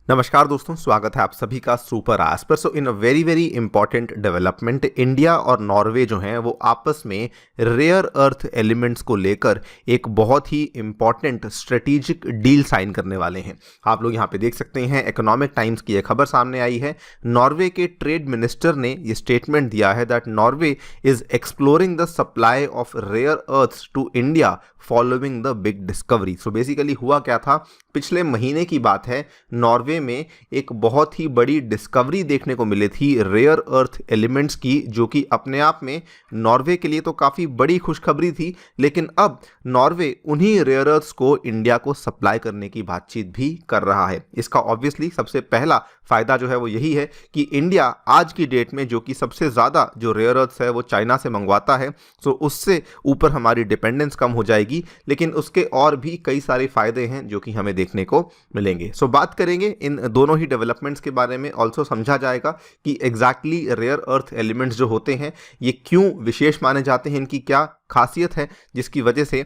नमस्कार दोस्तों, स्वागत है आप सभी का सुपर आज पर। So in a very important development, India और नॉर्वे जो हैं वो आपस में रेयर अर्थ एलिमेंट्स को लेकर एक बहुत ही इंपॉर्टेंट स्ट्रेटेजिक डील साइन करने वाले हैं। आप लोग यहाँ पे देख सकते हैं, इकोनॉमिक टाइम्स की एक खबर सामने आई है। नॉर्वे के ट्रेड मिनिस्टर ने ये स्टेटमेंट दिया है that Norway is exploring the supply of rare earths to India following the big discovery. So basically हुआ क्या था, पिछले महीने की बात है, नॉर्वे में एक बहुत ही बड़ी डिस्कवरी देखने को मिली थी रेयर अर्थ एलिमेंट्स की, जो कि अपने आप में नॉर्वे के लिए तो काफ़ी बड़ी खुशखबरी थी। लेकिन अब नॉर्वे उन्हीं रेयर अर्थ्स को इंडिया को सप्लाई करने की बातचीत भी कर रहा है। इसका ऑब्वियसली सबसे पहला फ़ायदा जो है वो यही है कि इंडिया आज की डेट में जो कि सबसे ज़्यादा जो रेयर अर्थ्स है वो चाइना से मंगवाता है, सो उससे ऊपर हमारी डिपेंडेंस कम हो जाएगी। लेकिन उसके और भी कई सारे फ़ायदे हैं जो कि हमें देखने को मिलेंगे। सो बात करेंगे इन दोनों ही डेवलपमेंट्स के बारे में। ऑल्सो समझा जाएगा कि एग्जैक्टली रेयर अर्थ एलिमेंट्स जो होते हैं ये क्यों विशेष माने जाते हैं, इनकी क्या खासियत है जिसकी वजह से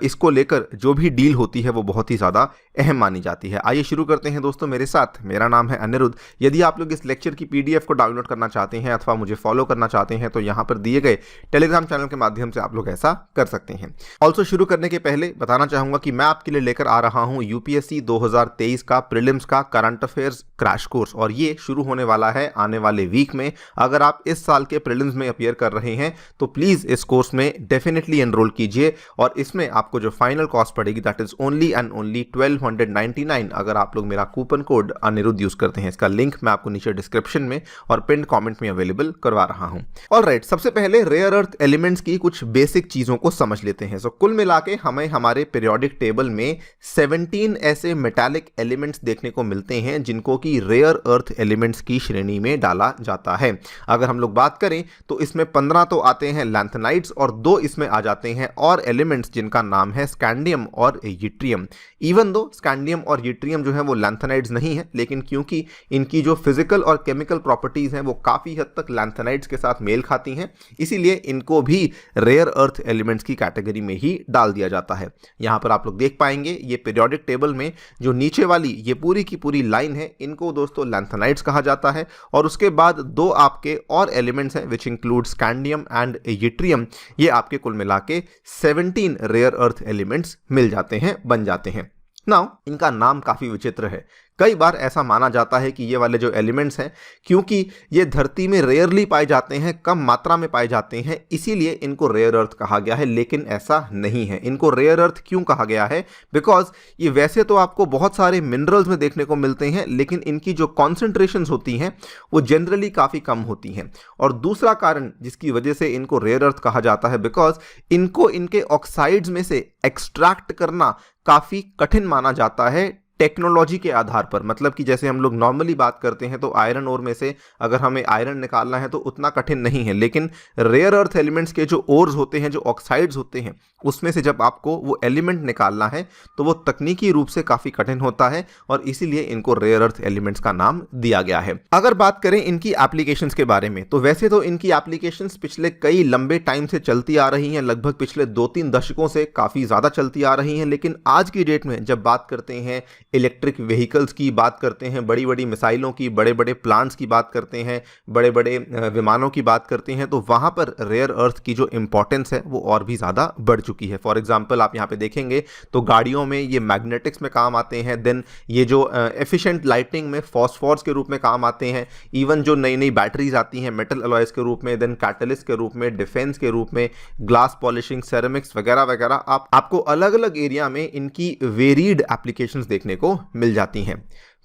इसको लेकर जो भी डील होती है वो बहुत ही ज़्यादा अहम मानी जाती है। आइए शुरू करते हैं दोस्तों मेरे साथ। मेरा नाम है अनिरुद्ध। यदि आप लोग इस लेक्चर की पीडीएफ को डाउनलोड करना चाहते हैं अथवा मुझे फॉलो करना चाहते हैं तो यहाँ पर दिए गए टेलीग्राम चैनल के माध्यम से आप लोग ऐसा कर सकते हैं। ऑल्सो शुरू करने के पहले बताना चाहूँगा कि मैं आपके लिए लेकर आ रहा हूँ यूपीएससी 2023 का प्रीलिम्स का करंट अफेयर्स क्रैश कोर्स, और ये शुरू होने वाला है आने वाले वीक में। अगर आप इस साल के प्रीलिम्स में अपीयर कर रहे हैं तो प्लीज़ इस कोर्स में डेफिनेटली एनरोल कीजिए, और इसमें आपको जो फाइनल कॉस्ट पड़ेगी that is only and only 1299 अगर आप लोग मेरा कूपन कोड अनिरुद्ध यूज करते हैं। इसका लिंक मैं आपको नीचे डिस्क्रिप्शन में और पिन कमेंट में अवेलेबल करवा रहा हूं। ऑलराइट, सबसे पहले रेयर अर्थ एलिमेंट्स की कुछ बेसिक चीजों को समझ लेते हैं। सो कुल मिला के हमें हमारे पीरियोडिक टेबल में 17 ऐसे मेटालिक एलिमेंट्स देखने को मिलते हैं जिनको कि रेयर अर्थ एलिमेंट्स की श्रेणी में डाला जाता है। अगर हम लोग बात करें तो इसमें 15 तो आते हैं लैंथेनाइड्स और 2 इसमें आ जाते हैं और एलिमेंट्स जिनका नाम है स्कैंडियम और यट्रियम। इवन दो स्कैंडियम और यट्रियम जो है वो लैंथेनाइड्स नहीं है, लेकिन क्योंकि इनकी जो फिजिकल और केमिकल प्रॉपर्टीज हैं वो काफी हद तक लैंथेनाइड्स के साथ मेल खाती हैं, इसीलिए इनको भी रेयर अर्थ एलिमेंट्स की कैटेगरी में ही डाल दिया जाता है। यहां पर आप लोग देख पाएंगे ये पीरियोडिक टेबल में जो नीचे वाली ये पूरी की पूरी लाइन है, इनको दोस्तों लैंथेनाइड्स कहा जाता है। और उसके बाद 2 आपके और एलिमेंट्स हैं which include scandium and yttrium. ये आपके कुल मिला के 17 रेयर अर्थ एलिमेंट्स मिल जाते हैं, बन जाते हैं। नाउ इनका नाम काफी विचित्र है। कई बार ऐसा माना जाता है कि ये वाले जो एलिमेंट्स हैं, क्योंकि ये धरती में रेयरली पाए जाते हैं, कम मात्रा में पाए जाते हैं, इसीलिए इनको रेयर अर्थ कहा गया है। लेकिन ऐसा नहीं है। इनको रेयर अर्थ क्यों कहा गया है? बिकॉज ये वैसे तो आपको बहुत सारे मिनरल्स में देखने को मिलते हैं, लेकिन इनकी जो कॉन्सेंट्रेशंस होती हैं वो जनरली काफ़ी कम होती हैं। और दूसरा कारण जिसकी वजह से इनको रेयर अर्थ कहा जाता है, बिकॉज इनको इनके ऑक्साइड्स में से एक्सट्रैक्ट करना काफ़ी कठिन माना जाता है टेक्नोलॉजी के आधार पर। मतलब कि जैसे हम लोग नॉर्मली बात करते हैं तो आयरन ओर में से अगर हमें आयरन निकालना है तो उतना कठिन नहीं है, लेकिन रेयर अर्थ एलिमेंट्स के जो ओर्स होते हैं, जो ऑक्साइड्स होते हैं, उसमें से जब आपको वो एलिमेंट निकालना है तो वो तकनीकी रूप से काफ़ी कठिन होता है, और इसीलिए इनको रेयर अर्थ एलिमेंट्स का नाम दिया गया है। अगर बात करें इनकी एप्लीकेशंस के बारे में तो वैसे तो इनकी एप्लीकेशंस पिछले कई लंबे टाइम से चलती आ रही हैं, लगभग पिछले 2-3 दशकों से काफ़ी ज़्यादा चलती आ रही हैं। लेकिन आज की डेट में जब बात करते हैं इलेक्ट्रिक व्हीकल्स की, बात करते हैं बड़ी बड़ी मिसाइलों की, बड़े बड़े प्लांट्स की बात करते हैं, बड़े बड़े विमानों की बात करते हैं, तो वहाँ पर रेयर अर्थ की जो इंपॉर्टेंस है वो और भी ज़्यादा बढ़ चुकी है। फॉर एग्जांपल आप यहाँ पे देखेंगे तो गाड़ियों में ये मैग्नेटिक्स में काम आते हैं, देन ये जो एफिशिएंट लाइटिंग में फॉस्फोर्स के रूप में काम आते हैं, इवन जो नई नई बैटरीज आती हैं मेटल अलॉयज के रूप में, देन कैटलिस्ट के रूप में, डिफेंस के रूप में, ग्लास पॉलिशिंग, सेरेमिक्स वगैरह वगैरह, आपको अलग अलग एरिया में इनकी वेरीड एप्लीकेशंस देखने को मिल जाती हैं।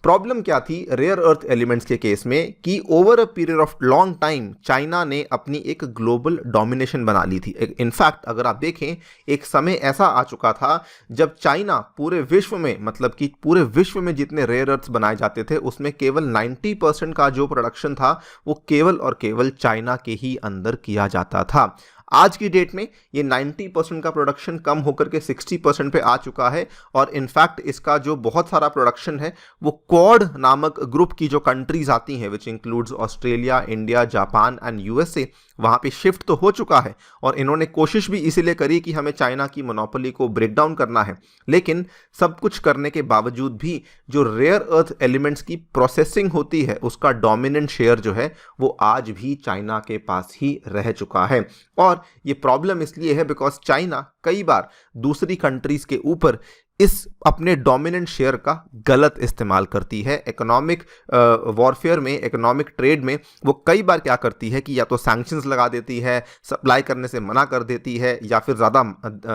प्रॉब्लम क्या थी रेयर अर्थ एलिमेंट्स के केस में कि over a period of long time China ने अपनी एक ग्लोबल डोमिनेशन बना ली थी। इनफैक्ट अगर आप देखें, एक समय ऐसा आ चुका था जब चाइना पूरे विश्व में, मतलब कि पूरे विश्व में जितने रेयर अर्थ्स बनाए जाते थे उसमें केवल 90% का जो प्रोडक्शन था वो केवल और केवल चाइना के ही अंदर किया जाता था। आज की डेट में ये 90% का प्रोडक्शन कम होकर के 60% पे आ चुका है और इनफैक्ट इसका जो बहुत सारा प्रोडक्शन है वो क्वाड नामक ग्रुप की जो कंट्रीज आती हैं which includes Australia, India, Japan and USA, वहाँ पे शिफ्ट तो हो चुका है और इन्होंने कोशिश भी इसीलिए करी कि हमें चाइना की मोनोपोली को ब्रेक डाउन करना है। लेकिन सब कुछ करने के बावजूद भी जो रेयर अर्थ एलिमेंट्स की प्रोसेसिंग होती है उसका डोमिनेंट शेयर जो है वो आज भी चाइना के पास ही रह चुका है। और ये प्रॉब्लम इसलिए है बिकॉज चाइना कई बार दूसरी कंट्रीज के ऊपर इस अपने डोमिनेंट शेयर का गलत इस्तेमाल करती है। इकोनॉमिक वॉरफेयर में, इकोनॉमिक ट्रेड में वो कई बार क्या करती है कि या तो सैंक्शंस लगा देती है, सप्लाई करने से मना कर देती है या फिर ज़्यादा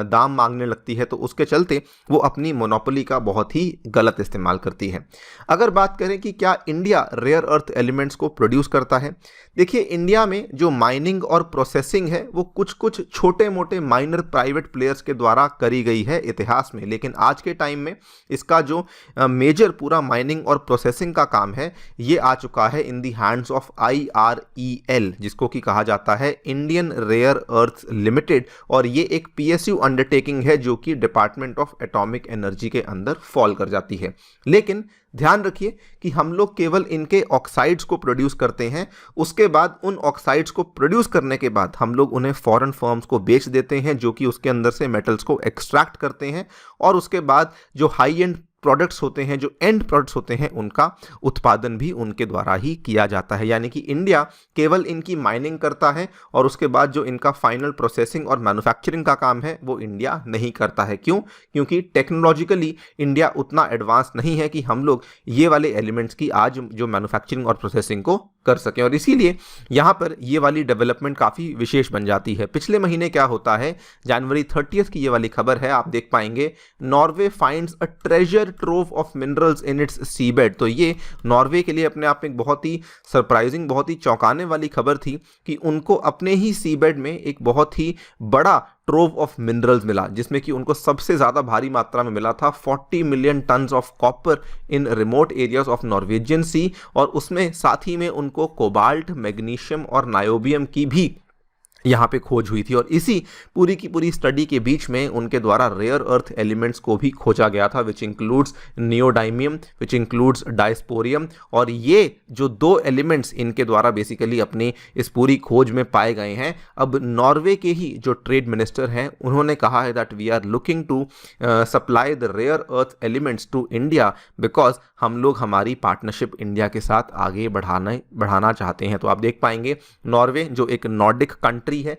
दाम मांगने लगती है, तो उसके चलते वो अपनी मोनोपोली का बहुत ही गलत इस्तेमाल करती है। अगर बात करें कि क्या इंडिया रेयर अर्थ एलिमेंट्स को प्रोड्यूस करता है, देखिए इंडिया में जो माइनिंग और प्रोसेसिंग है वो कुछ कुछ छोटे मोटे माइनर प्राइवेट प्लेयर्स के द्वारा करी गई है इतिहास में, लेकिन आज के टाइम में इसका जो मेजर पूरा माइनिंग और प्रोसेसिंग का काम है ये आ चुका है इन दी हैंड्स ऑफ IREL, जिसको कि कहा जाता है इंडियन रेयर अर्थ लिमिटेड, और ये एक PSU अंडरटेकिंग है जो कि डिपार्टमेंट ऑफ एटॉमिक एनर्जी के अंदर फॉल कर जाती है। लेकिन ध्यान रखिए कि हम लोग केवल इनके ऑक्साइड्स को प्रोड्यूस करते हैं, उसके बाद उन ऑक्साइड्स को प्रोड्यूस करने के बाद हम लोग उन्हें फॉरेन फर्म्स को बेच देते हैं जो कि उसके अंदर से मेटल्स को एक्सट्रैक्ट करते हैं और उसके बाद जो हाई एंड प्रोडक्ट्स होते हैं, जो एंड प्रोडक्ट्स होते हैं, उनका उत्पादन भी उनके द्वारा ही किया जाता है। यानी कि इंडिया केवल इनकी माइनिंग करता है और उसके बाद जो इनका फाइनल प्रोसेसिंग और मैन्युफैक्चरिंग का काम है वो इंडिया नहीं करता है। क्यों? क्योंकि टेक्नोलॉजिकली इंडिया उतना एडवांस नहीं है कि हम लोग ये वाले एलिमेंट्स की आज जो मैन्युफैक्चरिंग और प्रोसेसिंग को कर सकें, और इसीलिए यहाँ पर ये वाली डेवलपमेंट काफ़ी विशेष बन जाती है। पिछले महीने क्या होता है, जनवरी 30 की ये वाली खबर है, आप देख पाएंगे, Norway finds a treasure trove of minerals in its seabed. तो ये नॉर्वे के लिए अपने आप में एक बहुत ही सरप्राइजिंग, बहुत ही चौंकाने वाली खबर थी कि उनको अपने ही सीबेड में एक बहुत ही बड़ा ट्रोव ऑफ मिनरल्स मिला, जिसमें कि उनको सबसे ज़्यादा भारी मात्रा में मिला था 40 million tons of copper in remote areas of Norwegian sea, और उसमें साथ ही में उनको कोबाल्ट, मैग्नीशियम और नायोबियम की भी यहाँ पे खोज हुई थी। और इसी पूरी की पूरी स्टडी के बीच में उनके द्वारा रेयर अर्थ एलिमेंट्स को भी खोजा गया था, which includes neodymium, which includes dysprosium, और ये जो दो एलिमेंट्स इनके द्वारा बेसिकली अपनी इस पूरी खोज में पाए गए हैं। अब नॉर्वे के ही जो ट्रेड मिनिस्टर हैं उन्होंने कहा है that we are looking to supply the rare earth elements to India because हम लोग हमारी पार्टनरशिप इंडिया के साथ आगे बढ़ाना चाहते हैं। तो आप देख पाएंगे नॉर्वे जो एक नॉर्डिक कंट्री है,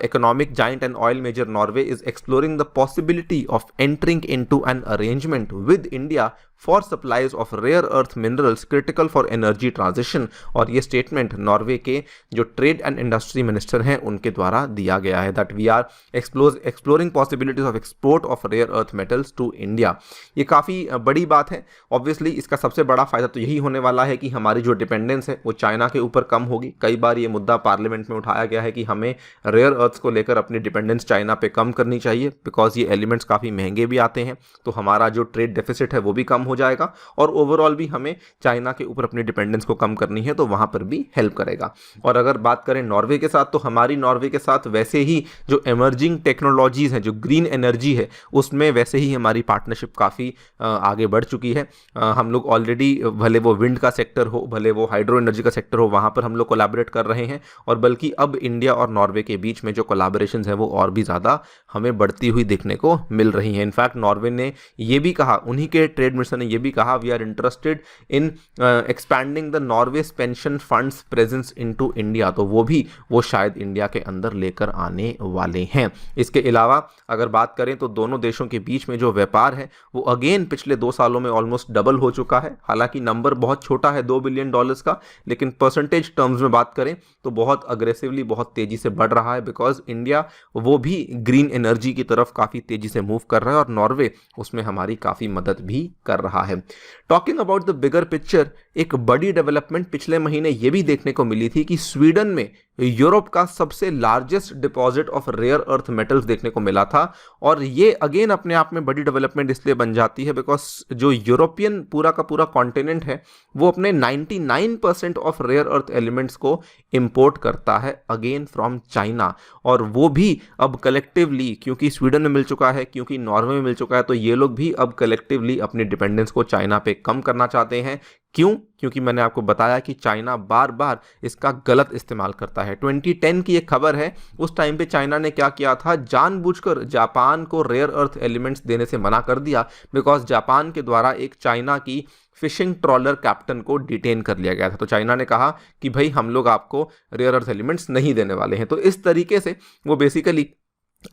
economic giant and oil major Norway is exploring the possibility of entering into an arrangement with India for supplies of rare earth minerals critical for energy transition। और ये स्टेटमेंट नॉर्वे के जो trade and industry minister हैं उनके द्वारा दिया गया है, that we are exploring possibilities of export of rare earth metals to India. ये काफ़ी बड़ी बात है। ऑब्वियसली इसका सबसे बड़ा फायदा तो यही होने वाला है कि हमारी जो डिपेंडेंस है वो चाइना के ऊपर कम होगी। कई बार ये मुद्दा पार्लियामेंट में उठाया गया है कि हमें रेयर अर्थ्स को लेकर अपनी डिपेंडेंस चाइना पे कम करनी चाहिए बिकॉज ये एलिमेंट्स काफ़ी महंगे भी आते हैं, तो हमारा जो ट्रेड डेफिसिट है वो भी कम हो जाएगा और ओवरऑल भी हमें चाइना के ऊपर अपनी डिपेंडेंस को कम करनी है, तो वहाँ पर भी हेल्प करेगा। और अगर बात करें नॉर्वे के साथ, तो हमारी नॉर्वे के साथ वैसे ही जो एमर्जिंग टेक्नोलॉजीज़ हैं, जो ग्रीन एनर्जी है, उसमें वैसे ही हमारी पार्टनरशिप काफ़ी आगे बढ़ चुकी है। हम लोग ऑलरेडी, भले वो विंड का सेक्टर हो, भले वो हाइड्रो एनर्जी का सेक्टर हो, वहाँ पर हम लोग कोलैबोरेट कर रहे हैं, और बल्कि अब इंडिया और नॉर्वे के बीच में जो कोलैबोरेशंस हैं वो और भी ज़्यादा हमें बढ़ती हुई देखने को मिल रही हैं। इनफैक्ट नॉर्वे ने ये भी कहा, उन्हीं के ट्रेड मिनिस्टर ने ये भी कहा, we are interested in expanding the Norway's pension funds presence into India. तो वो शायद इंडिया के अंदर लेकर आने वाले हैं। इसके अलावा अगर बात करें तो दोनों देशों के बीच में जो व्यापार है वो अगेन पिछले 2 सालों में ऑलमोस्ट डबल हो चुका है। हालांकि नंबर बहुत छोटा है $2 बिलियन का, लेकिन परसेंटेज टर्म्स में बात करें तो बहुत अग्रेसिवली, बहुत तेजी से बढ़ रहा है बिकॉज इंडिया वो भी ग्रीन एनर्जी की तरफ काफ़ी तेजी से मूव कर रहा है और नॉर्वे उसमें हमारी काफ़ी मदद भी कर रहा है। Talking about the bigger picture, एक बड़ी डेवलपमेंट पिछले महीने ये भी देखने को मिली थी कि स्वीडन में यूरोप का सबसे largest deposit of rare earth metals देखने को मिला था। और ये अगेन अपने आप में बड़ी डेवलपमेंट इसलिए बन जाती है बिकॉज जो यूरोपियन पूरा का पूरा कॉन्टिनेंट है वो अपने 99% ऑफ रेयर अर्थ एलिमेंट्स को इंपोर्ट करता है अगेन फ्रॉम चाइना। और वो भी अब कलेक्टिवली, क्योंकि स्वीडन में मिल चुका है, क्योंकि नॉर्वे में मिल चुका है, तो ये लोग भी अब कलेक्टिवली अपनी डिपेंडेंस को चाइना पे कम करना चाहते हैं। क्यों? क्योंकि मैंने आपको बताया कि चाइना बार बार इसका गलत इस्तेमाल करता है। 2010 की एक खबर है, उस टाइम पे चाइना ने क्या किया था, जानबूझकर जापान को रेयर अर्थ एलिमेंट्स देने से मना कर दिया बिकॉज जापान के द्वारा एक चाइना की फिशिंग ट्रॉलर कैप्टन को डिटेन कर लिया गया था। तो चाइना ने कहा कि भाई हम लोग आपको रेयर अर्थ एलिमेंट्स नहीं देने वाले हैं। तो इस तरीके से वो बेसिकली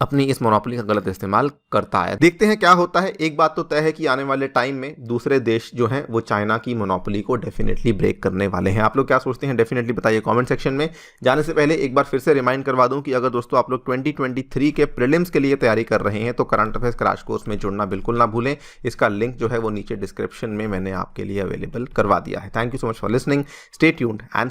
अपनी इस मोनोपोली का गलत इस्तेमाल करता है। देखते हैं क्या होता है। एक बात तो तय है कि आने वाले टाइम में दूसरे देश जो हैं वो चाइना की मोनोपोली को डेफिनेटली ब्रेक करने वाले हैं। आप लोग क्या सोचते हैं डेफिनेटली बताइए कमेंट सेक्शन में। जाने से पहले एक बार फिर से रिमाइंड करवा दूं कि अगर दोस्तों आप लोग 2023 के प्रीलिम्स के लिए तैयारी कर रहे हैं तो करंट अफेयर्स क्रैश कोर्स में जुड़ना बिल्कुल ना भूलें। इसका लिंक जो है वो नीचे डिस्क्रिप्शन में मैंने आपके लिए अवेलेबल करवा दिया है। Thank you so much for listening, stay tuned and